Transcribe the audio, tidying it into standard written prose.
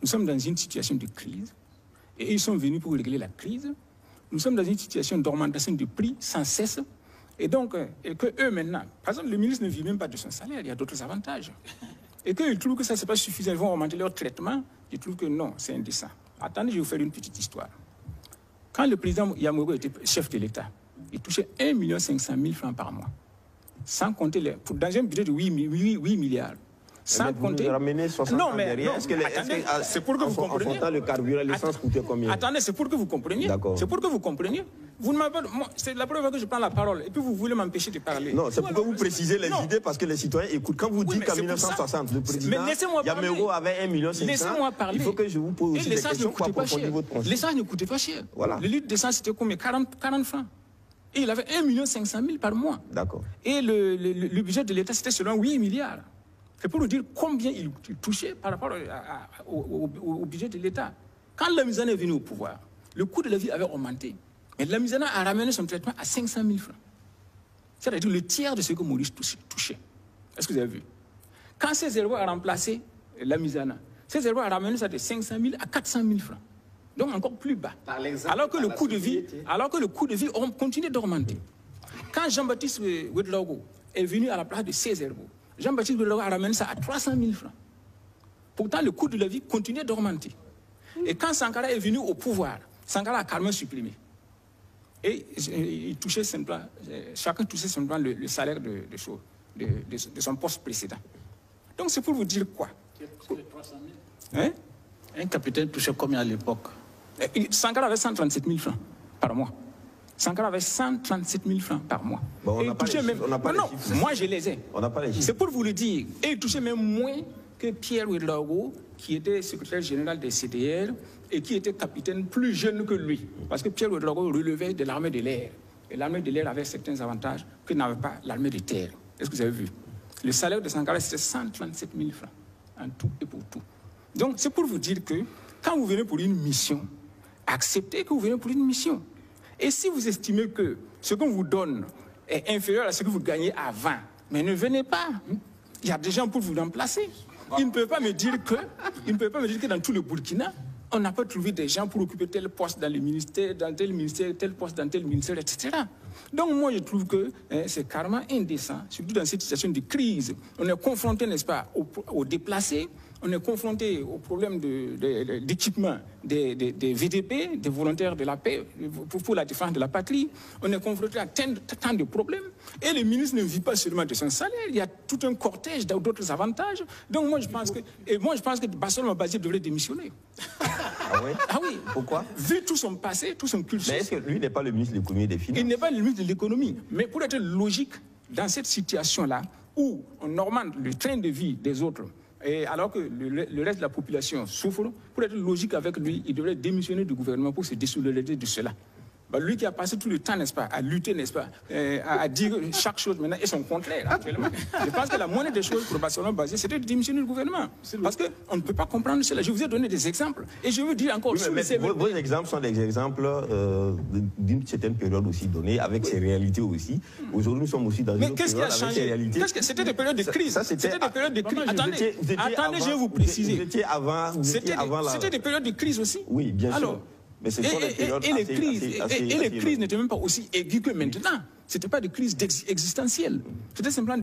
nous sommes dans une situation de crise et ils sont venus pour régler la crise. Nous sommes dans une situation d'augmentation du prix sans cesse. Et donc, que eux maintenant, par exemple, le ministre ne vit même pas de son salaire, il y a d'autres avantages. Et qu'ils trouvent que ça, c'est pas suffisant, ils vont augmenter leur traitement, je trouve que non, c'est indécent. Attendez, je vais vous faire une petite histoire. Quand le président Yamogo était chef de l'État, il touchait 1 500 000 francs par mois. Sans compter, dans un budget de 8 milliards. Sans compter. Ramener 60 non, mais derrière. c'est pour que vous compreniez. En le carburant, l'essence coûtait combien? Attendez, c'est pour que vous compreniez. C'est pour que vous compreniez. Vous ne m'avez pas. C'est la première fois que je prends la parole. Et puis vous voulez m'empêcher de parler. Non, c'est pour que vous précisez les idées parce que les citoyens écoutent. Quand vous dites qu'en 1960, le président Yamogo avait 1 500 000, laissez-moi parler. il faut que je vous pose aussi des questions pour approfondir votre pensée. L'essence ne coûtait pas cher. Voilà. Le litre d'essence, c'était combien? 40 francs. Et il avait 1 500 000 par mois. D'accord. Et le budget de l'État, c'était selon 8 milliards. C'est pour nous dire combien il touchait par rapport au budget de l'État. Quand Lamizana est venu au pouvoir, le coût de la vie avait augmenté. Et Lamizana a ramené son traitement à 500 000 francs. C'est-à-dire le tiers de ce que Maurice touchait. Est-ce que vous avez vu? Quand Césaire a remplacé Lamizana, Césaire a ramené ça de 500 000 à 400 000 francs. Donc encore plus bas. Alors que le coût de vie continue d'augmenter. Quand Jean-Baptiste Ouedraogo est venu à la place de Césaire, Jean-Baptiste Ouedraogo a ramené ça à 300 000 francs. Pourtant, le coût de la vie continuait d'augmenter. Et quand Sankara est venu au pouvoir, Sankara a carrément supprimé. Et il touchait simplement, chacun touchait simplement le salaire de son poste précédent. Donc c'est pour vous dire quoi? Hein? Un capitaine touchait combien à l'époque? Sankara avait 137 000 francs par mois. Sankara avait 137 000 francs par mois. Bon, et il touchait même... Non, moi je les ai. On n'a pas les chiffres. C'est pour vous le dire. Et il touchait même moins que Pierre Ouedraogo, qui était secrétaire général des CDR et qui était capitaine plus jeune que lui. Parce que Pierre Ouedraogo relevait de l'armée de l'air. Et l'armée de l'air avait certains avantages que n'avait pas l'armée de terre. Est-ce que vous avez vu? Le salaire de Sankara, c'était 137 000 francs, en tout et pour tout. Donc, c'est pour vous dire que quand vous venez pour une mission, acceptez que vous venez pour une mission. Et si vous estimez que ce qu'on vous donne est inférieur à ce que vous gagnez avant, mais ne venez pas. Il y a des gens pour vous remplacer. Ils ne peuvent pas me dire que dans tout le Burkina, on n'a pas trouvé des gens pour occuper tel poste dans le ministère, dans tel ministère, tel poste dans tel ministère, etc. Donc moi, je trouve que c'est carrément indécent, surtout dans cette situation de crise. On est confronté, n'est-ce pas, aux déplacés, on est confronté au problème d'équipement des VDP, des volontaires de la paix, pour la défense de la patrie. On est confronté à tant de problèmes. Et le ministre ne vit pas seulement de son salaire, il y a tout un cortège d'autres avantages. Donc moi, je pense que Bassol Mabazir devrait démissionner. Ah oui? Ah oui. Pourquoi? Vu tout son passé, tout son cursus. Mais est-ce que lui n'est pas le ministre de l'économie et des finances? Il n'est pas le ministre de l'économie. Mais pour être logique, dans cette situation-là, où on augmente le train de vie des autres, et alors que le reste de la population souffre, pour être logique avec lui, il devrait démissionner du gouvernement pour se désolidariser de cela. Bah, lui qui a passé tout le temps, n'est-ce pas, à lutter, n'est-ce pas, à dire chaque chose maintenant et son contraire actuellement. Je pense que la moindre des choses pour Bassol Mabazir, c'était de démissionner du gouvernement. Parce qu'on ne peut pas comprendre cela. Je vous ai donné des exemples. Et je veux dire encore... Oui, mais vos exemples sont des exemples d'une certaine période aussi donnée, avec ses réalités aussi. Aujourd'hui, nous sommes aussi dans une autre période avec ses réalités. C'était des périodes de crise. C'était des périodes de crise. Attendez, je vais vous préciser. Vous étiez avant la... C'était des périodes de crise aussi. Oui, bien sûr. Mais ce sont des périodes et les crises n'étaient même pas aussi aiguës que maintenant. Ce n'était pas de crise existentielle. C'était simplement